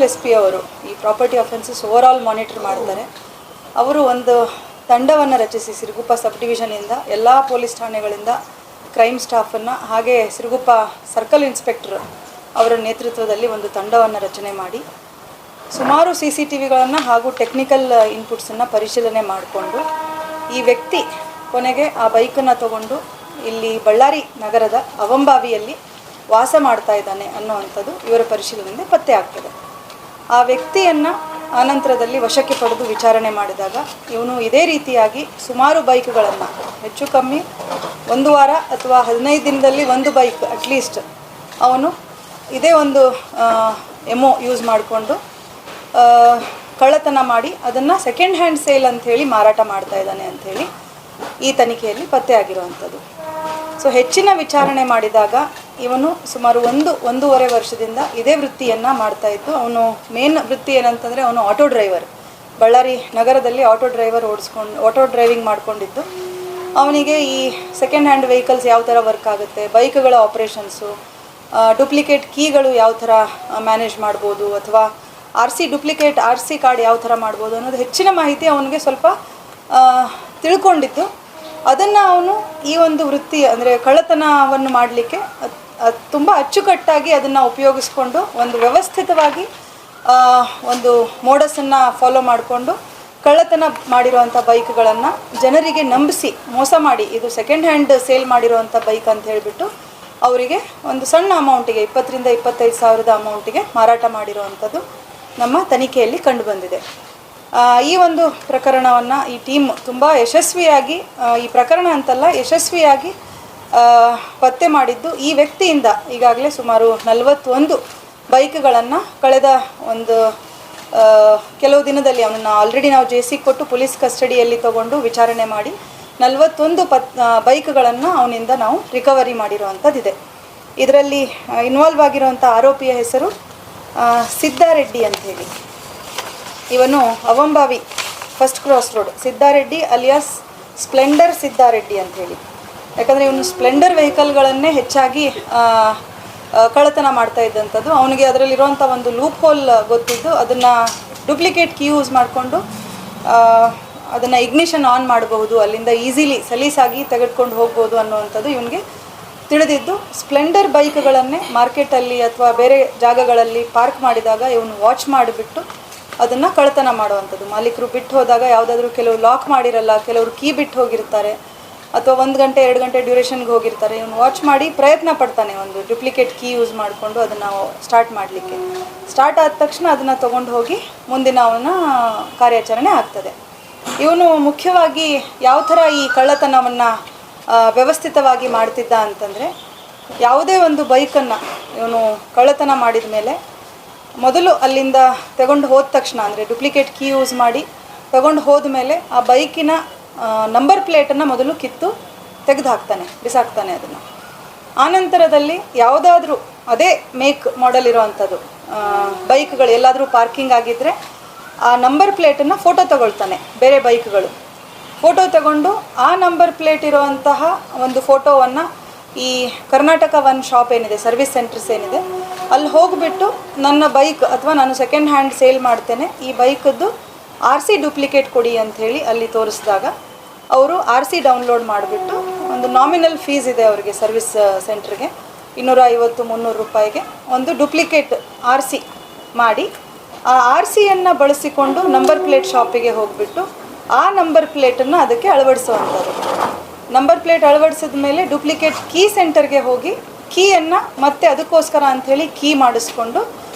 SP ಅವರು ಈ property offences overall monitor ಮಾಡ್ತಾರೆ. ಅವರು ಒಂದು ತಂಡವನ್ನು ರಚಿಸಿ ಸಿರುಗುಪ್ಪ ಸಬ್ ಡಿವಿಷನಿಂದ ಎಲ್ಲ ಪೊಲೀಸ್ ಠಾಣೆಗಳಿಂದ ಕ್ರೈಮ್ ಸ್ಟಾಫನ್ನು ಹಾಗೆ ಸಿರುಗುಪ್ಪ ಸರ್ಕಲ್ ಇನ್ಸ್ಪೆಕ್ಟರ್ ಅವರ ನೇತೃತ್ವದಲ್ಲಿ ಒಂದು ತಂಡವನ್ನು ರಚನೆ ಮಾಡಿ ಸುಮಾರು CCTVಗಳನ್ನು ಹಾಗೂ ಟೆಕ್ನಿಕಲ್ ಇನ್ಪುಟ್ಸನ್ನು ಪರಿಶೀಲನೆ ಮಾಡಿಕೊಂಡು ಈ ವ್ಯಕ್ತಿ ಕೊನೆಗೆ ಆ ಬೈಕನ್ನು ತಗೊಂಡು ಇಲ್ಲಿ ಬಳ್ಳಾರಿ ನಗರದ ಅವಂಬಾವಿಯಲ್ಲಿ ವಾಸ ಮಾಡ್ತಾ ಇದ್ದಾನೆ ಅನ್ನುವಂಥದ್ದು ಇವರ ಪರಿಶೀಲನೆಯಿಂದ ಪತ್ತೆ ಆಗ್ತದೆ. ಆ ವ್ಯಕ್ತಿಯನ್ನು ಆನಂತರದಲ್ಲಿ ವಶಕ್ಕೆ ಪಡೆದು ವಿಚಾರಣೆ ಮಾಡಿದಾಗ ಇವನು ಇದೇ ರೀತಿಯಾಗಿ ಸುಮಾರು ಬೈಕ್ಗಳನ್ನು ಹೆಚ್ಚು ಕಮ್ಮಿ ಒಂದು ವಾರ ಅಥವಾ 15 ದಿನದಲ್ಲಿ ಒಂದು ಬೈಕ್ ಅಟ್ಲೀಸ್ಟ್ ಅವನು ಇದೇ ಒಂದು ಎಮೋ ಯೂಸ್ ಮಾಡಿಕೊಂಡು ಕಳ್ಳತನ ಮಾಡಿ ಅದನ್ನು ಸೆಕೆಂಡ್ ಹ್ಯಾಂಡ್ ಸೇಲ್ ಅಂಥೇಳಿ ಮಾರಾಟ ಮಾಡ್ತಾ ಇದ್ದಾನೆ ಅಂಥೇಳಿ ಈ ತನಿಖೆಯಲ್ಲಿ ಪತ್ತೆ ಆಗಿರುವಂಥದ್ದು. ಸೊ ಹೆಚ್ಚಿನ ವಿಚಾರಣೆ ಮಾಡಿದಾಗ ಇವನು ಸುಮಾರು ಒಂದೂವರೆ ವರ್ಷದಿಂದ ಇದೇ ವೃತ್ತಿಯನ್ನು ಮಾಡ್ತಾಯಿದ್ದು. ಅವನು ಮೇನ್ ವೃತ್ತಿ ಏನಂತಂದರೆ ಅವನು ಆಟೋ ಡ್ರೈವರ್, ಬಳ್ಳಾರಿ ನಗರದಲ್ಲಿ ಆಟೋ ಡ್ರೈವಿಂಗ್ ಮಾಡ್ಕೊಂಡಿದ್ದು. ಅವನಿಗೆ ಈ ಸೆಕೆಂಡ್ ಹ್ಯಾಂಡ್ ವೆಹಿಕಲ್ಸ್ ಯಾವ ಥರ ವರ್ಕ್ ಆಗುತ್ತೆ, ಬೈಕ್ಗಳ ಆಪ್ರೇಷನ್ಸು, ಡೂಪ್ಲಿಕೇಟ್ ಕೀಗಳು ಯಾವ ಥರ ಮ್ಯಾನೇಜ್ ಮಾಡ್ಬೋದು, ಅಥವಾ ಡೂಪ್ಲಿಕೇಟ್ RC ಕಾರ್ಡ್ ಯಾವ ಥರ ಮಾಡ್ಬೋದು ಅನ್ನೋದು ಹೆಚ್ಚಿನ ಮಾಹಿತಿ ಅವನಿಗೆ ಸ್ವಲ್ಪ ತಿಳ್ಕೊಂಡಿದ್ದು. ಅದನ್ನು ಅವನು ಈ ಒಂದು ವೃತ್ತಿ ಅಂದರೆ ಕಳ್ಳತನವನ್ನು ಮಾಡಲಿಕ್ಕೆ ತುಂಬ ಅಚ್ಚುಕಟ್ಟಾಗಿ ಅದನ್ನು ಉಪಯೋಗಿಸ್ಕೊಂಡು ಒಂದು ವ್ಯವಸ್ಥಿತವಾಗಿ ಒಂದು ಮೋಡಸನ್ನು ಫಾಲೋ ಮಾಡಿಕೊಂಡು ಕಳ್ಳತನ ಮಾಡಿರುವಂಥ ಬೈಕ್ಗಳನ್ನು ಜನರಿಗೆ ನಂಬಿಸಿ ಮೋಸ ಮಾಡಿ ಇದು ಸೆಕೆಂಡ್ ಹ್ಯಾಂಡ್ ಸೇಲ್ ಮಾಡಿರುವಂಥ ಬೈಕ್ ಅಂತ ಹೇಳಿಬಿಟ್ಟು ಅವರಿಗೆ ಒಂದು ಸಣ್ಣ ಅಮೌಂಟಿಗೆ 20,000 ರಿಂದ 25,000 ಅಮೌಂಟಿಗೆ ಮಾರಾಟ ಮಾಡಿರುವಂಥದ್ದು ನಮ್ಮ ತನಿಖೆಯಲ್ಲಿ ಕಂಡುಬಂದಿದೆ. ಈ ಒಂದು ಪ್ರಕರಣವನ್ನು ಈ ಟೀಮ್ ತುಂಬ ಯಶಸ್ವಿಯಾಗಿ, ಈ ಪ್ರಕರಣ ಅಂತಲ್ಲ ಯಶಸ್ವಿಯಾಗಿ ಪತ್ತೆ ಮಾಡಿದ್ದು. ಈ ವ್ಯಕ್ತಿಯಿಂದ ಈಗಾಗಲೇ ಸುಮಾರು 41 ಬೈಕ್ಗಳನ್ನು ಕಳೆದ ಒಂದು ಕೆಲವು ದಿನದಲ್ಲಿ ಅವನನ್ನು ಆಲ್ರೆಡಿ ನಾವು JC ಕೊಟ್ಟು ಪೊಲೀಸ್ ಕಸ್ಟಡಿಯಲ್ಲಿ ತಗೊಂಡು ವಿಚಾರಣೆ ಮಾಡಿ 41 ಬೈಕ್ಗಳನ್ನು ಅವನಿಂದ ನಾವು ರಿಕವರಿ ಮಾಡಿರುವಂಥದ್ದಿದೆ. ಇದರಲ್ಲಿ ಇನ್ವಾಲ್ವ್ ಆಗಿರುವಂಥ ಆರೋಪಿಯ ಹೆಸರು ಸಿದ್ದಾರೆಡ್ಡಿ ಅಂಥೇಳಿ. ಇವನು Avambavi first cross road Siddareddy alias splendor Siddareddy ಅಂಥೇಳಿ. ಯಾಕಂದರೆ ಇವನು ಸ್ಪ್ಲೆಂಡರ್ ವೆಹಿಕಲ್ಗಳನ್ನೇ ಹೆಚ್ಚಾಗಿ ಕಳ್ಳತನ ಮಾಡ್ತಾ ಇದ್ದಂಥದ್ದು. ಅವನಿಗೆ ಅದರಲ್ಲಿರುವಂಥ ಒಂದು ಲೂಪ್ ಹೋಲ್ ಗೊತ್ತಿದ್ದು ಅದನ್ನು ಡೂಪ್ಲಿಕೇಟ್ ಕೀ ಯೂಸ್ ಮಾಡಿಕೊಂಡು ಅದನ್ನು ಇಗ್ನಿಷನ್ ಆನ್ ಮಾಡಬಹುದು, ಅಲ್ಲಿಂದ ಈಸಿಲಿ ಸಲೀಸಾಗಿ ತೆಗೆದುಕೊಂಡು ಹೋಗ್ಬೋದು ಅನ್ನುವಂಥದ್ದು ಇವನಿಗೆ ತಿಳಿದಿದ್ದು. ಸ್ಪ್ಲೆಂಡರ್ ಬೈಕ್ಗಳನ್ನೇ ಮಾರ್ಕೆಟಲ್ಲಿ ಅಥವಾ ಬೇರೆ ಜಾಗಗಳಲ್ಲಿ ಪಾರ್ಕ್ ಮಾಡಿದಾಗ ಇವನು ವಾಚ್ ಮಾಡಿಬಿಟ್ಟು ಅದನ್ನು ಕಳ್ಳತನ ಮಾಡುವಂಥದ್ದು. ಮಾಲೀಕರು ಬಿಟ್ಟು ಹೋದಾಗ ಯಾವುದಾದ್ರೂ ಕೆಲವು ಲಾಕ್ ಮಾಡಿರಲ್ಲ, ಕೆಲವರು ಕೀ ಬಿಟ್ಟು ಹೋಗಿರ್ತಾರೆ, ಅಥವಾ 1 ಗಂಟೆ 2 ಗಂಟೆ ಡ್ಯೂರೇಷನ್ಗೆ ಹೋಗಿರ್ತಾರೆ. ಇವನು ವಾಚ್ ಮಾಡಿ ಪ್ರಯತ್ನ ಪಡ್ತಾನೆ ಒಂದು ಡೂಪ್ಲಿಕೇಟ್ ಕೀ ಯೂಸ್ ಮಾಡಿಕೊಂಡು ಅದನ್ನು ಸ್ಟಾರ್ಟ್ ಮಾಡಲಿಕ್ಕೆ. ಸ್ಟಾರ್ಟ್ ಆದ ತಕ್ಷಣ ಅದನ್ನು ತೊಗೊಂಡು ಹೋಗಿ ಮುಂದಿನ ಅವನ ಕಾರ್ಯಾಚರಣೆ ಆಗ್ತದೆ. ಇವನು ಮುಖ್ಯವಾಗಿ ಯಾವ ಥರ ಈ ಕಳ್ಳತನವನ್ನು ವ್ಯವಸ್ಥಿತವಾಗಿ ಮಾಡ್ತಿದ್ದ ಅಂತಂದರೆ, ಯಾವುದೇ ಒಂದು ಬೈಕನ್ನು ಇವನು ಕಳ್ಳತನ ಮಾಡಿದ ಮೇಲೆ ಮೊದಲು ಅಲ್ಲಿಂದ ತಗೊಂಡು ಹೋದ ತಕ್ಷಣ ಅಂದರೆ ಡೂಪ್ಲಿಕೇಟ್ ಕೀ ಯೂಸ್ ಮಾಡಿ ತಗೊಂಡು ಹೋದ ಮೇಲೆ ಆ ಬೈಕಿನ ನಂಬರ್ ಪ್ಲೇಟನ್ನು ಮೊದಲು ಕಿತ್ತು ತೆಗೆದು ಹಾಕ್ತಾನೆ, ಬಿಸಾಕ್ತಾನೆ ಅದನ್ನು. ಆನಂತರದಲ್ಲಿ ಯಾವುದಾದ್ರೂ ಅದೇ ಮೇಕ್ ಮಾಡೆಲ್ ಇರೋವಂಥದ್ದು ಬೈಕ್ಗಳು ಎಲ್ಲಾದರೂ ಪಾರ್ಕಿಂಗ್ ಆಗಿದ್ದರೆ ಆ ನಂಬರ್ ಪ್ಲೇಟನ್ನು ಫೋಟೋ ತಗೊಳ್ತಾನೆ. ಬೇರೆ ಬೈಕ್ಗಳು ಫೋಟೋ ತಗೊಂಡು ಆ ನಂಬರ್ ಪ್ಲೇಟ್ ಇರುವಂತಹ ಒಂದು ಫೋಟೋವನ್ನು ಈ ಕರ್ನಾಟಕ ಒನ್ ಶಾಪ್ ಏನಿದೆ, ಸರ್ವಿಸ್ ಸೆಂಟರ್ಸ್ ಏನಿದೆ, ಅಲ್ಲಿ ಹೋಗಿಬಿಟ್ಟು ನನ್ನ ಬೈಕ್ ಅಥವಾ ನಾನು ಸೆಕೆಂಡ್ ಹ್ಯಾಂಡ್ ಸೇಲ್ ಮಾಡ್ತೇನೆ, ಈ ಬೈಕದ್ದು RC ಡೂಪ್ಲಿಕೇಟ್ ಕೊಡಿ ಅಂಥೇಳಿ ಅಲ್ಲಿ ತೋರಿಸಿದಾಗ ಅವರು RC ಡೌನ್ಲೋಡ್ ಮಾಡಿಬಿಟ್ಟು ಒಂದು ನಾಮಿನಲ್ ಫೀಸ್ ಇದೆ ಅವರಿಗೆ ಸರ್ವಿಸ್ ಸೆಂಟ್ರಿಗೆ, 250-300 ರೂಪಾಯಿಗೆ ಒಂದು ಡೂಪ್ಲಿಕೇಟ್ RC ಮಾಡಿ ಆ RCಯನ್ನು ಬಳಸಿಕೊಂಡು ನಂಬರ್ ಪ್ಲೇಟ್ ಶಾಪಿಗೆ ಹೋಗಿಬಿಟ್ಟು ಆ ನಂಬರ್ ಪ್ಲೇಟನ್ನು ಅದಕ್ಕೆ ಅಳವಡಿಸುವಂಥದ್ದು. ನಂಬರ್ ಪ್ಲೇಟ್ ಅಳವಡಿಸಿದ ಮೇಲೆ ಡೂಪ್ಲಿಕೇಟ್ ಕೀ ಸೆಂಟರ್ಗೆ ಹೋಗಿ ಕೀಯನ್ನು ಮತ್ತೆ ಅದಕ್ಕೋಸ್ಕರ ಅಂಥೇಳಿ ಕೀ ಮಾಡಿಸ್ಕೊಂಡು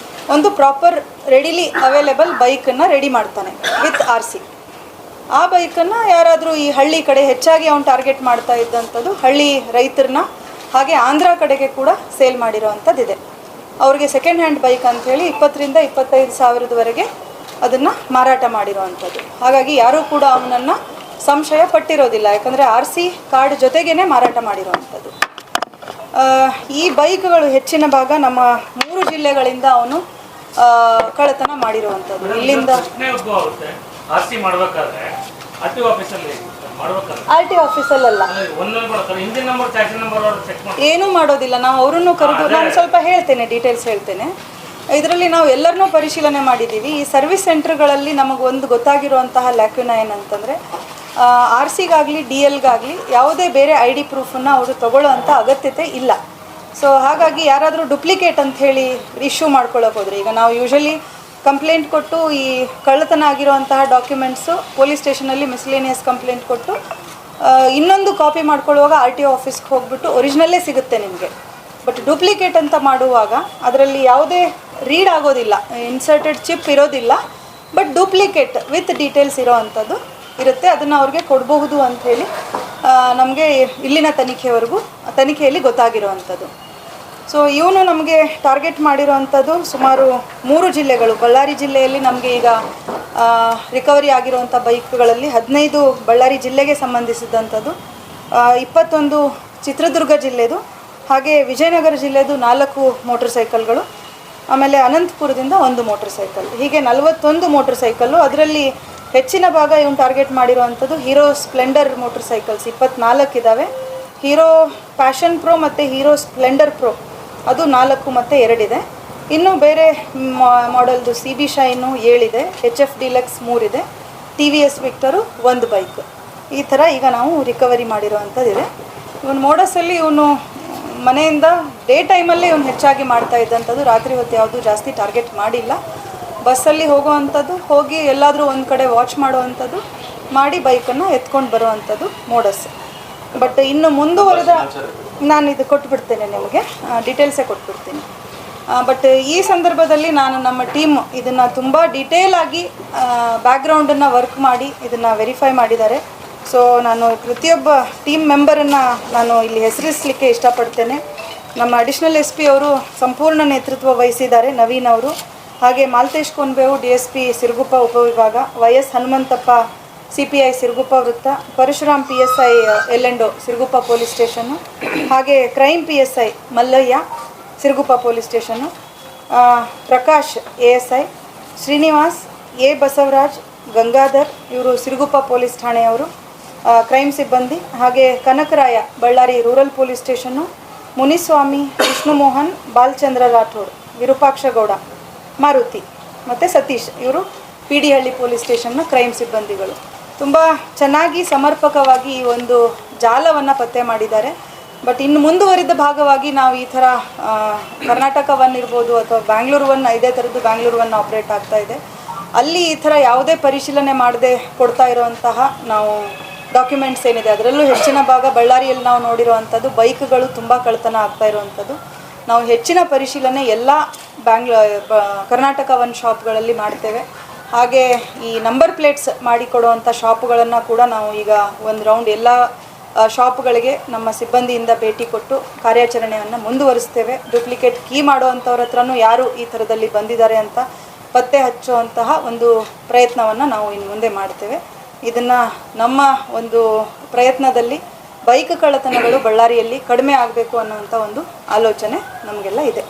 ಒಂದು ಪ್ರಾಪರ್ ರೆಡಿಲಿ ಅವೈಲೇಬಲ್ ಬೈಕನ್ನು ರೆಡಿ ಮಾಡ್ತಾನೆ ವಿತ್ RC. ಆ ಬೈಕನ್ನು ಯಾರಾದರೂ ಈ ಹಳ್ಳಿ ಕಡೆ ಹೆಚ್ಚಾಗಿ ಅವನು ಟಾರ್ಗೆಟ್ ಮಾಡ್ತಾ ಇದ್ದಂಥದ್ದು ಹಳ್ಳಿ ರೈತರನ್ನ, ಹಾಗೆ ಆಂಧ್ರ ಕಡೆಗೆ ಕೂಡ ಸೇಲ್ ಮಾಡಿರೋವಂಥದ್ದಿದೆ. ಅವ್ರಿಗೆ ಸೆಕೆಂಡ್ ಹ್ಯಾಂಡ್ ಬೈಕ್ ಅಂಥೇಳಿ 20,000 ರಿಂದ 25,000 ಅದನ್ನು ಮಾರಾಟ ಮಾಡಿರೋವಂಥದ್ದು. ಹಾಗಾಗಿ ಯಾರೂ ಕೂಡ ಅವನನ್ನು ಸಂಶಯ ಪಟ್ಟಿರೋದಿಲ್ಲ, ಯಾಕಂದರೆ RC ಕಾರ್ಡ್ ಜೊತೆಗೇ ಮಾರಾಟ ಮಾಡಿರೋವಂಥದ್ದು. ಈ ಬೈಕ್ಗಳು ಹೆಚ್ಚಿನ ಭಾಗ ನಮ್ಮ 3 ಜಿಲ್ಲೆಗಳಿಂದ ಅವನು ಕಳ್ಳತನ ಮಾಡಿರುವಂಥದ್ದು. ಇಲ್ಲಿಂದ RTO ಆಫೀಸಲ್ಲ, ಏನೂ ಮಾಡೋದಿಲ್ಲ. ನಾವು ಅವರನ್ನು ಕರೆದು ನಾನು ಸ್ವಲ್ಪ ಹೇಳ್ತೇನೆ, ಡೀಟೇಲ್ಸ್ ಹೇಳ್ತೇನೆ. ಇದರಲ್ಲಿ ನಾವು ಎಲ್ಲರನ್ನೂ ಪರಿಶೀಲನೆ ಮಾಡಿದ್ದೀವಿ. ಈ ಸರ್ವಿಸ್ ಸೆಂಟರ್ಗಳಲ್ಲಿ ನಮಗೊಂದು ಗೊತ್ತಾಗಿರುವಂತಹ ಲ್ಯಾಕ್ಯುನಾ ಏನಂತಂದರೆ RCಗಾಗಲಿ DLಗಾಗಲಿ ಯಾವುದೇ ಬೇರೆ ID ಪ್ರೂಫನ್ನು ಅವರು ತೊಗೊಳ್ಳೋವಂಥ ಅಗತ್ಯತೆ ಇಲ್ಲ. ಸೊ ಹಾಗಾಗಿ ಯಾರಾದರೂ ಡುಪ್ಲಿಕೇಟ್ ಅಂತ ಹೇಳಿ ಇಶ್ಯೂ ಮಾಡ್ಕೊಳ್ಳೋಕೆ ಹೋದರೆ, ಈಗ ನಾವು ಯೂಶಲಿ ಕಂಪ್ಲೇಂಟ್ ಕೊಟ್ಟು ಈ ಕಳ್ಳತನ ಆಗಿರುವಂತಹ ಡಾಕ್ಯುಮೆಂಟ್ಸು ಪೊಲೀಸ್ ಸ್ಟೇಷನಲ್ಲಿ ಮಿಸ್ಲೇನಿಯಸ್ ಕಂಪ್ಲೇಂಟ್ ಕೊಟ್ಟು ಇನ್ನೊಂದು ಕಾಪಿ ಮಾಡ್ಕೊಳ್ಳುವಾಗ RTO ಆಫೀಸ್ಗೆ ಹೋಗ್ಬಿಟ್ಟು ಒರಿಜಿನಲ್ಲೇ ಸಿಗುತ್ತೆ ನಿಮಗೆ. ಬಟ್ ಡೂಪ್ಲಿಕೇಟ್ ಅಂತ ಮಾಡುವಾಗ ಅದರಲ್ಲಿ ಯಾವುದೇ ರೀಡ್ ಆಗೋದಿಲ್ಲ, ಇನ್ಸರ್ಟೆಡ್ ಚಿಪ್ ಇರೋದಿಲ್ಲ, ಬಟ್ ಡೂಪ್ಲಿಕೇಟ್ ವಿತ್ ಡೀಟೇಲ್ಸ್ ಇರೋ ಅಂಥದ್ದು ಇರುತ್ತೆ. ಅದನ್ನು ಅವ್ರಿಗೆ ಕೊಡಬಹುದು ಅಂಥೇಳಿ ನಮಗೆ ಇಲ್ಲಿನ ತನಿಖೆಯಲ್ಲಿ ಗೊತ್ತಾಗಿರೋವಂಥದ್ದು. ಸೊ ಇವನು ನಮಗೆ ಟಾರ್ಗೆಟ್ ಮಾಡಿರೋವಂಥದ್ದು ಸುಮಾರು 3 ಜಿಲ್ಲೆಗಳು. ಬಳ್ಳಾರಿ ಜಿಲ್ಲೆಯಲ್ಲಿ ನಮಗೆ ಈಗ ರಿಕವರಿ ಆಗಿರುವಂಥ ಬೈಕ್ಗಳಲ್ಲಿ 15 ಬಳ್ಳಾರಿ ಜಿಲ್ಲೆಗೆ ಸಂಬಂಧಿಸಿದಂಥದ್ದು, 21 ಚಿತ್ರದುರ್ಗ ಜಿಲ್ಲೆದು, ಹಾಗೆ ವಿಜಯನಗರ ಜಿಲ್ಲೆದು 4 ಮೋಟರ್ ಸೈಕಲ್ಗಳು, ಆಮೇಲೆ ಅನಂತಪುರದಿಂದ 1 ಮೋಟರ್ ಸೈಕಲ್, ಹೀಗೆ 41 ಮೋಟರ್ ಸೈಕಲ್ಲು. ಅದರಲ್ಲಿ ಹೆಚ್ಚಿನ ಭಾಗ ಇವನು ಟಾರ್ಗೆಟ್ ಮಾಡಿರೋವಂಥದ್ದು ಹೀರೋ ಸ್ಪ್ಲೆಂಡರ್ ಮೋಟರ್ ಸೈಕಲ್ಸ್ 24 ಇದ್ದಾವೆ. ಹೀರೋ ಪ್ಯಾಷನ್ ಪ್ರೋ ಮತ್ತು ಹೀರೋ ಸ್ಪ್ಲೆಂಡರ್ ಪ್ರೋ ಅದು 4 ಮತ್ತು 2 ಇದೆ. ಇನ್ನು ಬೇರೆ ಮಾಡೆಲ್ದು CB ಶೈನು 7 ಇದೆ, HF ಡಿಲಕ್ಸ್ 3 ಇದೆ, TVS ವಿಕ್ಟರು 1 ಬೈಕ್. ಈ ಥರ ಈಗ ನಾವು ರಿಕವರಿ ಮಾಡಿರೋವಂಥದ್ದಿದೆ. ಇವನು ಮೋಡಸಲ್ಲಿ ಇವನು ಮನೆಯಿಂದ ಡೇ ಟೈಮಲ್ಲೇ ಇವನು ಹೆಚ್ಚಾಗಿ ಮಾಡ್ತಾ ಇದ್ದಂಥದ್ದು, ರಾತ್ರಿ ಹೊತ್ತು ಯಾವುದೂ ಜಾಸ್ತಿ ಟಾರ್ಗೆಟ್ ಮಾಡಿಲ್ಲ. ಬಸ್ಸಲ್ಲಿ ಹೋಗೋವಂಥದ್ದು, ಹೋಗಿ ಎಲ್ಲಾದರೂ ಒಂದು ಕಡೆ ವಾಚ್ ಮಾಡುವಂಥದ್ದು ಮಾಡಿ ಬೈಕನ್ನು ಎತ್ಕೊಂಡು ಬರುವಂಥದ್ದು ಮೋಡಸ್. ಬಟ್ ಇನ್ನು ಮುಂದುವರೆದ ನಾನು ಇದು ಕೊಟ್ಬಿಡ್ತೇನೆ ನಿಮಗೆ, ಡೀಟೇಲ್ಸೇ ಕೊಟ್ಬಿಡ್ತೀನಿ. ಬಟ್ ಈ ಸಂದರ್ಭದಲ್ಲಿ ನಾನು ನಮ್ಮ ಟೀಮ್ ಇದನ್ನು ತುಂಬ ಡೀಟೇಲಾಗಿ ಬ್ಯಾಕ್ಗ್ರೌಂಡನ್ನು ವರ್ಕ್ ಮಾಡಿ ಇದನ್ನು ವೆರಿಫೈ ಮಾಡಿದ್ದಾರೆ. ಸೊ ನಾನು ಪ್ರತಿಯೊಬ್ಬ ಟೀಮ್ ಮೆಂಬರನ್ನು ನಾನು ಇಲ್ಲಿ ಹೆಸರಿಸಲಿಕ್ಕೆ ಇಷ್ಟಪಡ್ತೇನೆ. ನಮ್ಮ ಅಡಿಷ್ನಲ್ SP ಅವರು ಸಂಪೂರ್ಣ ನೇತೃತ್ವ ವಹಿಸಿದ್ದಾರೆ, ನವೀನ್ ಅವರು. ಹಾಗೆ ಮಾಲ್ತೇಶ್ ಕೊನ್ಬೇವು DSP ಸಿರುಗುಪ್ಪ ಉಪವಿಭಾಗ, YS ಹನುಮಂತಪ್ಪ CPI ಸಿರುಗುಪ್ಪ ವೃತ್ತ, ಪರಶುರಾಮ್ PSI ಎಲ್ಲೆಂಡೋ ಸಿರುಗುಪ್ಪ ಪೊಲೀಸ್ ಸ್ಟೇಷನ್ನು, ಹಾಗೆ crime PSI Mallaiah Siruguppa police station, Prakash ASI, Srinivas Basavaraj, Gangadhar ಇವರು ಸಿರುಗುಪ್ಪ ಪೊಲೀಸ್ ಠಾಣೆಯವರು ಕ್ರೈಮ್ ಸಿಬ್ಬಂದಿ, ಹಾಗೆ Kanakaraya Ballari rural police station, Muniswamy, Vishnumohan, Balachandra Rathod, Virupaksha Gowda, Maruti ಮತ್ತು ಸತೀಶ್ ಇವರು PD ಹಳ್ಳಿ ಪೊಲೀಸ್ ಸ್ಟೇಷನ್ನ ಕ್ರೈಮ್ ಸಿಬ್ಬಂದಿಗಳು. ತುಂಬ ಚೆನ್ನಾಗಿ ಸಮರ್ಪಕವಾಗಿ ಈ ಒಂದು ಜಾಲವನ್ನು ಪತ್ತೆ ಮಾಡಿದ್ದಾರೆ. ಬಟ್ ಇನ್ನು ಮುಂದುವರಿದ ಭಾಗವಾಗಿ ನಾವು ಈ ಥರ ಕರ್ನಾಟಕ 1 ಇರ್ಬೋದು ಅಥವಾ ಬ್ಯಾಂಗ್ಳೂರು 1, ಇದೇ ಥರದ್ದು ಬ್ಯಾಂಗ್ಳೂರು 1 ಆಪ್ರೇಟ್ ಆಗ್ತಾ ಇದೆ. ಅಲ್ಲಿ ಈ ಥರ ಯಾವುದೇ ಪರಿಶೀಲನೆ ಮಾಡದೆ ಕೊಡ್ತಾ ಇರೋವಂತಹ ನಾವು ಡಾಕ್ಯುಮೆಂಟ್ಸ್ ಏನಿದೆ ಅದರಲ್ಲೂ ಹೆಚ್ಚಿನ ಭಾಗ ಬಳ್ಳಾರಿಯಲ್ಲಿ ನಾವು ನೋಡಿರೋವಂಥದ್ದು ಬೈಕ್ಗಳು ತುಂಬ ಕಳ್ಳತನ ಆಗ್ತಾ ಇರೋವಂಥದ್ದು. ನಾವು ಹೆಚ್ಚಿನ ಪರಿಶೀಲನೆ ಎಲ್ಲ ಕರ್ನಾಟಕ 1 ಶಾಪ್ಗಳಲ್ಲಿ ಮಾಡ್ತೇವೆ. ಹಾಗೆ ಈ ನಂಬರ್ ಪ್ಲೇಟ್ಸ್ ಮಾಡಿಕೊಡುವಂಥ ಶಾಪುಗಳನ್ನು ಕೂಡ ನಾವು ಈಗ ಒಂದು ರೌಂಡ್ ಎಲ್ಲ ಶಾಪ್ಗಳಿಗೆ ನಮ್ಮ ಸಿಬ್ಬಂದಿಯಿಂದ ಭೇಟಿ ಕೊಟ್ಟು ಕಾರ್ಯಾಚರಣೆಯನ್ನು ಮುಂದುವರಿಸ್ತೇವೆ. ಡೂಪ್ಲಿಕೇಟ್ ಕೀ ಮಾಡುವಂಥವ್ರ ಹತ್ರನೂ ಯಾರು ಈ ಥರದಲ್ಲಿ ಬಂದಿದ್ದಾರೆ ಅಂತ ಪತ್ತೆ ಹಚ್ಚುವಂತಹ ಒಂದು ಪ್ರಯತ್ನವನ್ನು ನಾವು ಇನ್ನು ಮುಂದೆ ಮಾಡ್ತೇವೆ. ಇದನ್ನು ನಮ್ಮ ಒಂದು ಪ್ರಯತ್ನದಲ್ಲಿ ಬೈಕ್ ಕಳ್ಳತನಗಳು ಬಳ್ಳಾರಿಯಲ್ಲಿ ಕಡಿಮೆ ಆಗಬೇಕು ಅನ್ನುವಂಥ ಒಂದು ಆಲೋಚನೆ ನಮಗೆಲ್ಲ ಇದೆ.